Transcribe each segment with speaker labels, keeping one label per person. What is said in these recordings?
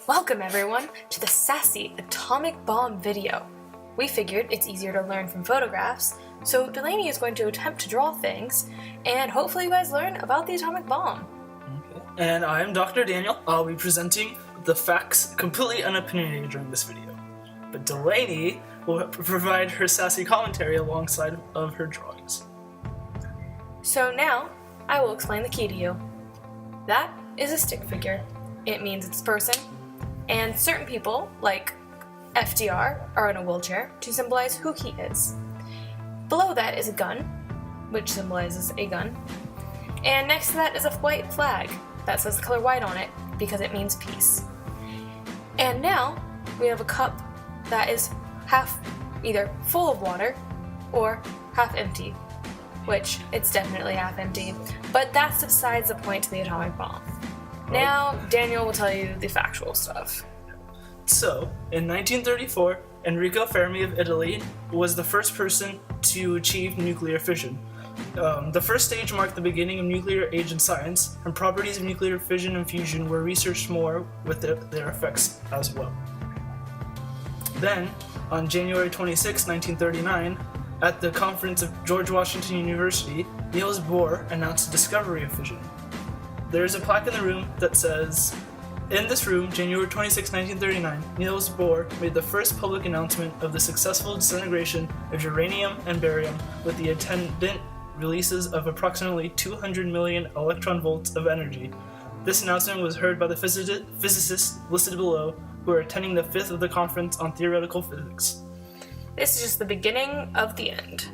Speaker 1: Welcome everyone to the Sassy atomic bomb video. We figured it's easier to learn from photographs, so Delaney is going to attempt to draw things, and hopefully you guys learn about the atomic bomb.
Speaker 2: Okay. And I am Dr. Daniel. I'll be presenting the facts completely unopinionated during this video. But Delaney will provide her sassy commentary alongside of her drawings.
Speaker 1: So now, I will explain the key to you. That is a stick figure. It means it's a person, and certain people, like FDR, are in a wheelchair to symbolize who he is. Below that is a gun, which symbolizes a gun, and next to that is a white flag that says the color white on it because it means peace. And now we have a cup that is half either full of water or half empty, which it's definitely half empty, but that's besides the point to the atomic bomb. Now, Daniel will tell you the factual stuff.
Speaker 2: So, in 1934, Enrico Fermi of Italy was the first person to achieve nuclear fission. The first stage marked the beginning of nuclear age in science, and properties of nuclear fission and fusion were researched more with their effects as well. Then, on January 26, 1939, at the conference of George Washington University, Niels Bohr announced the discovery of fission. There is a plaque in the room that says, "In this room, January 26, 1939, Niels Bohr made the first public announcement of the successful disintegration of uranium and barium with the attendant releases of approximately 200 million electron volts of energy. This announcement was heard by the physicists listed below who are attending the fifth of the Conference on Theoretical Physics."
Speaker 1: This is just the beginning of the end.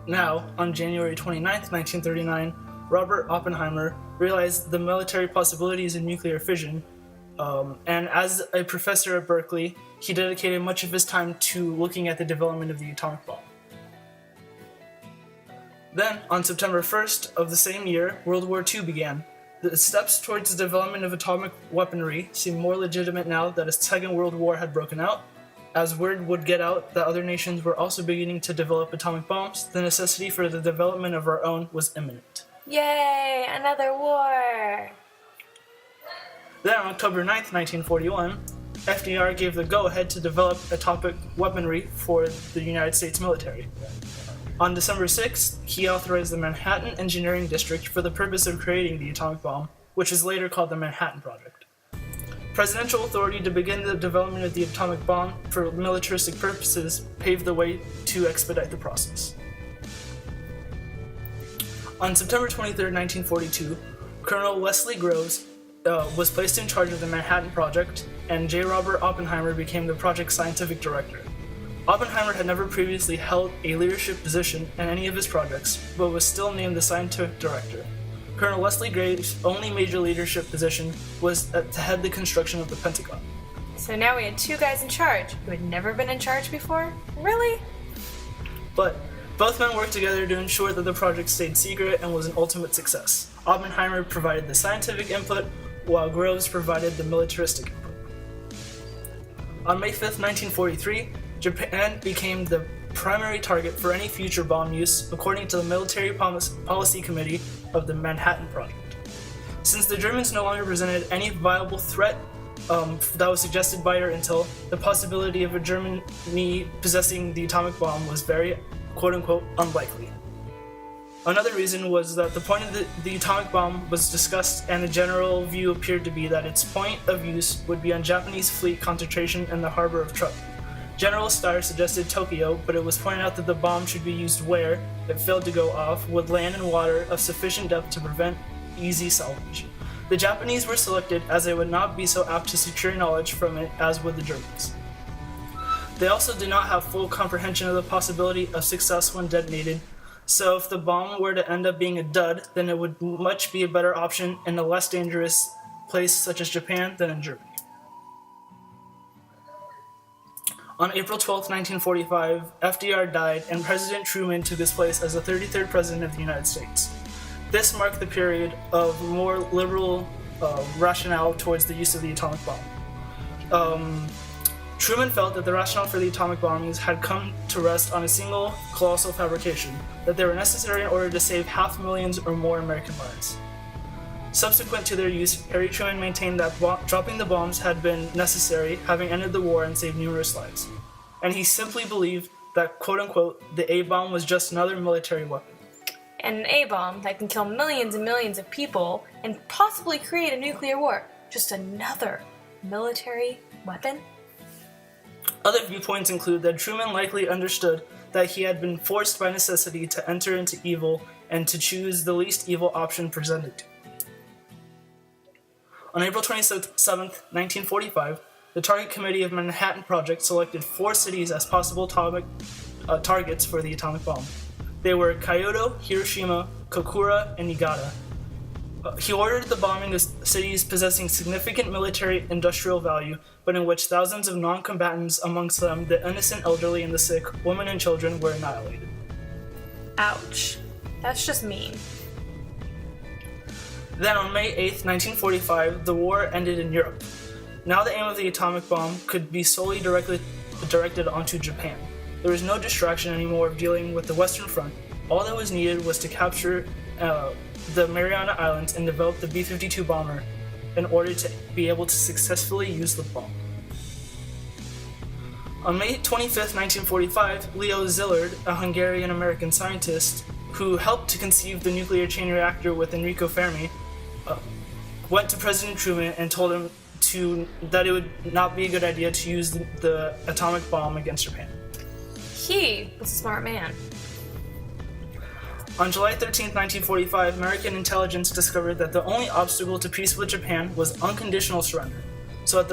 Speaker 2: Now, on January 29, 1939, Robert Oppenheimer realized the military possibilities in nuclear fission, and as a professor at Berkeley, he dedicated much of his time to looking at the development of the atomic bomb. Then, on September 1st of the same year, World War II began. The steps towards the development of atomic weaponry seemed more legitimate now that a Second World War had broken out. As word would get out that other nations were also beginning to develop atomic bombs, the necessity for the development of our own was imminent.
Speaker 1: Yay, another war!
Speaker 2: Then on October 9th, 1941, FDR gave the go-ahead to develop atomic weaponry for the United States military. On December 6th, he authorized the Manhattan Engineering District for the purpose of creating the atomic bomb, which is later called the Manhattan Project. Presidential authority to begin the development of the atomic bomb for militaristic purposes paved the way to expedite the process. On September 23, 1942, Colonel Leslie Groves was placed in charge of the Manhattan Project, and J. Robert Oppenheimer became the project's scientific director. Oppenheimer had never previously held a leadership position in any of his projects, but was still named the scientific director. Colonel Leslie Graves' only major leadership position was to head the construction of the Pentagon.
Speaker 1: So now we had two guys in charge who had never been in charge before? Really?
Speaker 2: But both men worked together to ensure that the project stayed secret and was an ultimate success. Oppenheimer provided the scientific input, while Groves provided the militaristic input. On May 5, 1943, Japan became the primary target for any future bomb use, according to the Military Policy Committee of the Manhattan Project. Since the Germans no longer presented any viable threat that was suggested by our intel, the possibility of a Germany possessing the atomic bomb was very, quote-unquote, unlikely. Another reason was that the point of the atomic bomb was discussed, and the general view appeared to be that its point of use would be on Japanese fleet concentration in the harbor of Truk. General Starr suggested Tokyo, but it was pointed out that the bomb should be used where, if it failed to go off, would land in water of sufficient depth to prevent easy salvage. The Japanese were selected as they would not be so apt to secure knowledge from it as would the Germans. They also did not have full comprehension of the possibility of success when detonated, so if the bomb were to end up being a dud, then it would much be a better option in a less dangerous place such as Japan than in Germany. On April 12, 1945, FDR died and President Truman took his place as the 33rd President of the United States. This marked the period of more liberal rationale towards the use of the atomic bomb. Truman felt that the rationale for the atomic bombings had come to rest on a single colossal fabrication, that they were necessary in order to save 500,000 or more American lives. Subsequent to their use, Harry Truman maintained that dropping the bombs had been necessary, having ended the war and saved numerous lives. And he simply believed that, quote-unquote, the A-bomb was just another military weapon.
Speaker 1: And an A-bomb that can kill millions and millions of people and possibly create a nuclear war. Just another military weapon?
Speaker 2: Other viewpoints include that Truman likely understood that he had been forced by necessity to enter into evil and to choose the least evil option presented to him. On April 27, 1945, the Target Committee of Manhattan Project selected 4 cities as possible targets for the atomic bomb. They were Kyoto, Hiroshima, Kokura, and Niigata. He ordered the bombing of cities possessing significant military industrial value, but in which thousands of non-combatants, amongst them the innocent elderly and the sick, women and children, were annihilated.
Speaker 1: Ouch. That's just mean.
Speaker 2: Then on May 8, 1945, the war ended in Europe. Now the aim of the atomic bomb could be solely directed onto Japan. There was no distraction anymore of dealing with the Western Front. All that was needed was to capture the Mariana Islands and develop the B-52 bomber in order to be able to successfully use the bomb. On May 25, 1945, Leo Szilard, a Hungarian-American scientist who helped to conceive the nuclear chain reactor with Enrico Fermi, went to President Truman and told him that it would not be a good idea to use the atomic bomb against Japan.
Speaker 1: He was a smart man.
Speaker 2: On July 13, 1945, American intelligence discovered that the only obstacle to peace with Japan was unconditional surrender. So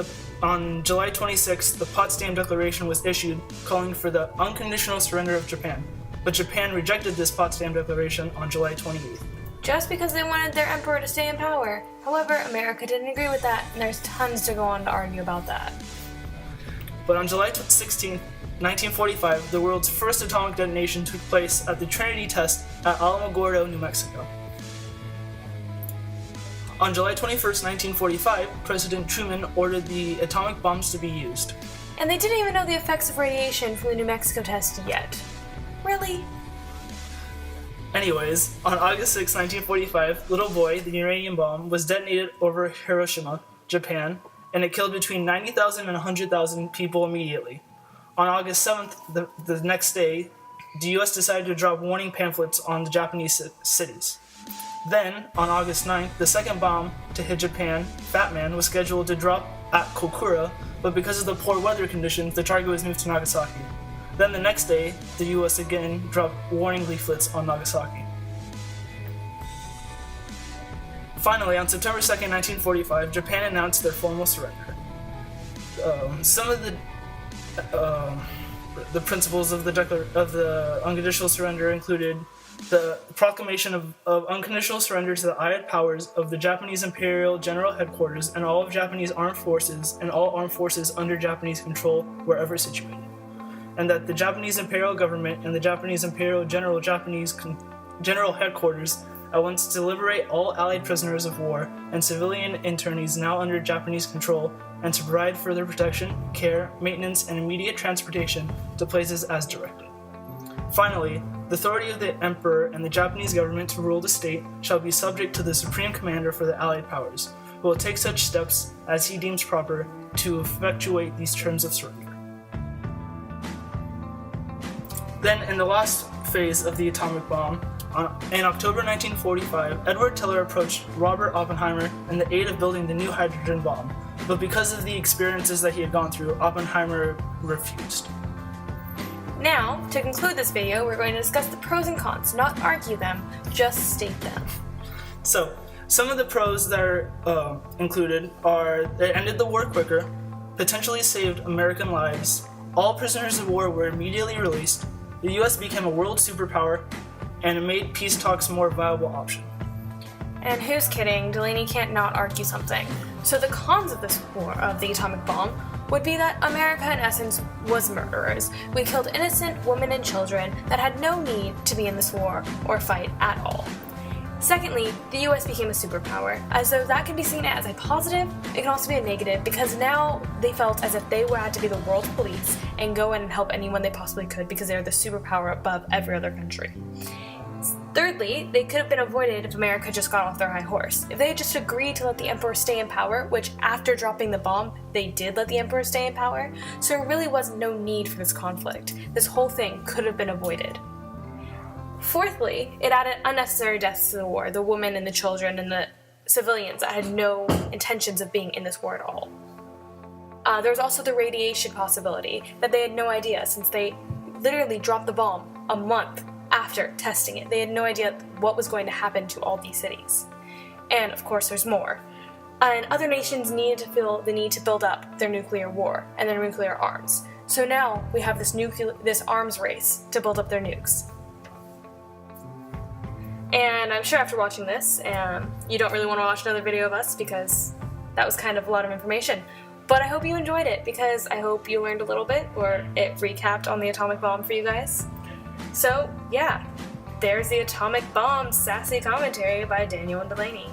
Speaker 2: on July 26, the Potsdam Declaration was issued, calling for the unconditional surrender of Japan. But Japan rejected this Potsdam Declaration on July 28th.
Speaker 1: Just because they wanted their emperor to stay in power. However, America didn't agree with that, and there's tons to go on to argue about that.
Speaker 2: But on July 16, 1945, the world's first atomic detonation took place at the Trinity test at Alamogordo, New Mexico. On July 21, 1945, President Truman ordered the atomic bombs to be used.
Speaker 1: And they didn't even know the effects of radiation from the New Mexico test yet. Really?
Speaker 2: Anyways, on August 6, 1945, Little Boy, the uranium bomb, was detonated over Hiroshima, Japan, and it killed between 90,000 and 100,000 people immediately. On August 7th, the next day, the US decided to drop warning pamphlets on the Japanese cities. Then, on August 9th, the second bomb to hit Japan, Fat Man, was scheduled to drop at Kokura, but because of the poor weather conditions, the target was moved to Nagasaki. Then the next day, the US again dropped warning leaflets on Nagasaki. Finally, on September 2nd, 1945, Japan announced their formal surrender. Some of the principles of the unconditional surrender included the proclamation of unconditional surrender to the Allied powers of the Japanese Imperial General Headquarters and all of Japanese armed forces and all armed forces under Japanese control wherever situated, and that the Japanese Imperial Government and the Japanese Imperial General Headquarters at once to liberate all Allied prisoners of war and civilian internees now under Japanese control and to provide further protection, care, maintenance, and immediate transportation to places as directed. Finally, the authority of the Emperor and the Japanese government to rule the state shall be subject to the Supreme Commander for the Allied powers, who will take such steps as he deems proper to effectuate these terms of surrender. Then, in the last phase of the atomic bomb, in October 1945, Edward Teller approached Robert Oppenheimer in the aid of building the new hydrogen bomb, but because of the experiences that he had gone through, Oppenheimer refused.
Speaker 1: Now, to conclude this video, we're going to discuss the pros and cons, not argue them, just state them.
Speaker 2: So, some of the pros that are included are it ended the war quicker, potentially saved American lives, all prisoners of war were immediately released, the US became a world superpower, and it made peace talks a more viable option.
Speaker 1: And who's kidding? Delaney can't not argue something. So the cons of this war, of the atomic bomb, would be that America, in essence, was murderers. We killed innocent women and children that had no need to be in this war or fight at all. Secondly, the US became a superpower. As though that can be seen as a positive, it can also be a negative, because now they felt as if they had to be the world police and go in and help anyone they possibly could because they're the superpower above every other country. Thirdly, they could have been avoided if America had just got off their high horse. If they had just agreed to let the Emperor stay in power, which after dropping the bomb, they did let the Emperor stay in power, so there really was no need for this conflict. This whole thing could have been avoided. Fourthly, it added unnecessary deaths to the war, the women and the children and the civilians that had no intentions of being in this war at all. There was also the radiation possibility that they had no idea, since they literally dropped the bomb a month after testing it. They had no idea what was going to happen to all these cities. And of course there's more. And other nations needed to feel the need to build up their nuclear war and their nuclear arms. So now we have this arms race to build up their nukes. And I'm sure after watching this, you don't really want to watch another video of us because that was kind of a lot of information. But I hope you enjoyed it, because I hope you learned a little bit, or it recapped on the atomic bomb for you guys. So, yeah, there's the atomic bomb sassy commentary by Daniel and Delaney.